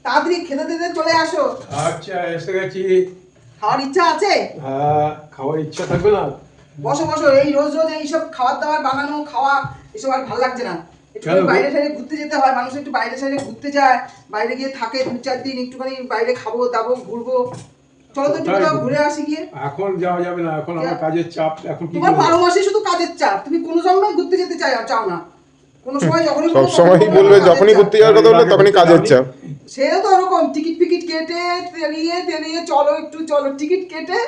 তাড়াতাড়ি খেতে দিতে চলে আসো। আচ্ছা এসে গেছি। খাওয়ার ইচ্ছা আছে? হ্যাঁ খাওয়ার ইচ্ছা থাকবে না? বসো বসো, এই রোজ রোজ এইসব খাবার দাবার বানানো খাওয়া এসব আর ভালো লাগছে না। একটু বাইরে সাইডে ঘুরতে যেতে হয়, মানুষ একটু বাইরে সাইডে ঘুরতে যায়, বাইরে গিয়ে থাকে 2-4 দিন, একটুখানি বাইরে খাবো দাবো ঘুরবো। চলো তো একটু কোথাও ঘুরে আসি গিয়ে। এখন যাওয়া যাবে না, এখন আমার কাজের চাপ। এখন কি তোমার 12 মাসে শুধু কাজের চাপ, তুমি কোনো সময় ঘুরতে যেতে চাও না। কোনো সময় যখনই সব সময়ই বলবে যখনই ঘুরতে যাওয়ার কথা বললে তখনই কাজের চাপ। সেও তো ওরকম টিকিট ফিকিট কেটে তেরিয়ে চলো একটু চলো টিকিট কেটে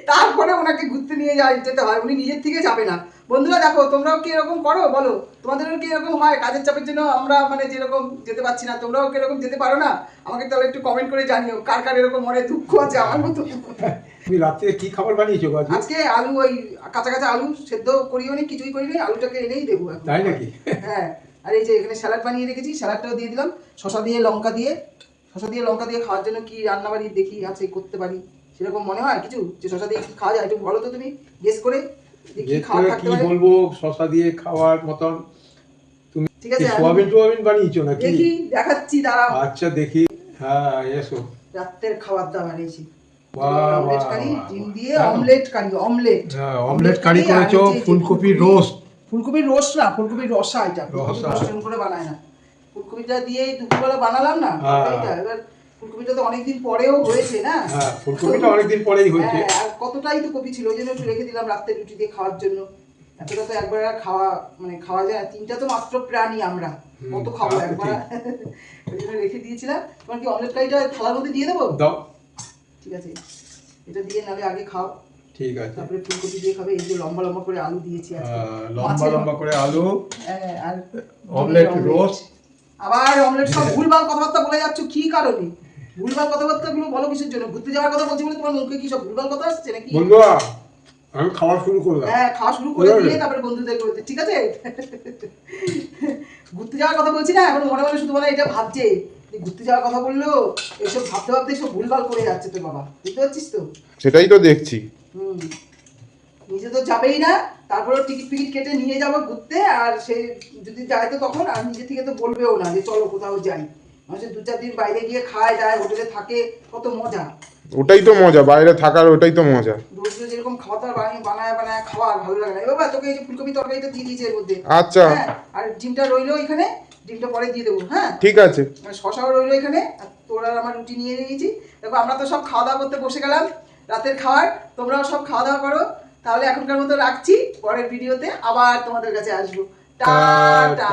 তারপরে ওনাকে ঘুরতে নিয়ে যেতে হয়, উনি নিজের থেকে যাবে না। বন্ধুরা দেখো তোমরাও কি এরকম করো বলো, তোমাদেরও কি এরকম হয় কাজের চাপের জন্য আমরা মানে যেরকম যেতে পারছি না, তোমরাও কি এরকম যেতে পারো না? আমাকে তাহলে একটু কমেন্ট করে জানিও কার কার এরকম মনে দুঃখ আছে আমার মতো। তুমি রাত্রে কি খাবার বানিয়েছো আজকে আলু, ওই কাঁচা কাঁচা আলু সেদ্ধ করিও নি, কিছুই করিনি, আলুটাকে এনেই দেবো এখন। তাই নাকি? হ্যাঁ, আর এই যে এখানে স্যালাড বানিয়ে রেখেছি, স্যালাডটাও দিয়ে দিলাম, শসা দিয়ে লঙ্কা দিয়ে খাওয়ার জন্য কি রান্না বাড়ি দেখি আছে করতে পারি, সেরকম মনে হয় কিছু যে শসা দিয়ে কি খাওয়া যায়? একটু বলো তো তুমি গেস করে কি বলবো শসা দিয়ে খাওয়ার মতন। তুমি ঠিক আছে সোয়াবিন বানিয়েছো নাকি? দেখি দেখাচ্ছি দাঁড়াও। আচ্ছা দেখি। হ্যাঁ এসো। রাতের খাবার দাবার বানিয়েছি, বাহ অমলেট কারি, ডিম দিয়ে অমলেট কারি, অমলেট কারি করেছো, ফুলকপি রোস্ট। ফুলকপির রোস্ট না, ফুলকপির রসা, এটা রোস্ট করে বানায় না, ফুলকপিটা দিয়ে দুপুরবেলা বানালাম না এটা। এবার ফুলকপিটা তো অনেকদিন পরেও হয়েছে না? হ্যাঁ ফুলকপিটা অনেকদিন পরেই হয়েছে। আর কতটাই তো কপি ছিল, ওই জন্য একটু রেখে দিলাম রাতে রুটি দিয়ে খাওয়ার জন্য। এতটা তো একবার আর খাওয়া যায়, 3টা তো মাত্র প্রাণী আমরা, কত খাবো একবার, ওই জন্য রেখে দিয়েছিলাম। তোমার কি অমলেট কারিটা থালার মধ্যে দিয়ে দেবো? দাও। ঠিক আছে, এটা দিয়ে নালে আগে খাও, ঠিক আছে। তারপরে ফুলকপি দিয়ে খাবে। এই যে লম্বা লম্বা করে আলু দিয়েছি আজকে, লম্বা করে আলু, আর অমলেট রোস্ট। আবার অমলেট সব ভুলভাল কথাবার্তা বলে যাচ্ছ, কি কারণে ভুলভাল কথাবার্তাগুলো বলো কিসের জন্য? ঘুরতে যাওয়ার কথা বলছি বলে তোমার মুখে কি সব ভুলভাল কথা আসছে নাকি? বন্ধুরা আমি খাওয়া শুরু করলাম। হ্যাঁ খাওয়া শুরু করে দিয়ে তারপরে বন্ধুদের বলতে, ঠিক আছে? ঘুরতে যাওয়ার কথা বলছি না, এখন মনে মনে শুধু মানে এটা ভাবছে ঘুরতে যাওয়ার কথা বললো, এইসব ভাবতে ভাবতে সব ভুলভাল করে যাচ্ছে তোর বাবা, বুঝতে পারছিস তো? সেটাই তো দেখছি। নিজে তো যাবেই না, তারপরে টিকিট ফিকিট কেটে নিয়ে যাবো ঘুরতে, আর সে যদি যায় তো তখন, আর নিজে থেকে তো বলবেও না যে চলো কোথাও যাই। মানুষের 2-4 দিন বাইরে গিয়ে খায় দায়, হোটেলে থাকে, কত মজা। ওটাই তো মজা, বাইরে থাকার ওটাই তো মজা। রোজ রোজ এরকম খাওয়া দাওয়া বানায় খাওয়া আর ভালো লাগে না। এবার তোকে এই যে ফুলকপি তরকারিটা দিয়ে দিয়েছি এর মধ্যে। আচ্ছা। আর ডিমটা রইলো এখানে, ডিমটা পরে দিয়ে দেবো। হ্যাঁ ঠিক আছে। শশাও রইলো এখানে, আর তোর আর আমার রুটি নিয়ে নিয়েছি। দেখো আমরা তো সব খাওয়া দাওয়া করতে বসে গেলাম, রাতের খাবার। তোমরাও সব খাওয়া দাওয়া করো। তাহলে এখনকার মতো রাখছি, পরের ভিডিওতে আবার তোমাদের কাছে আসবো। টাটা।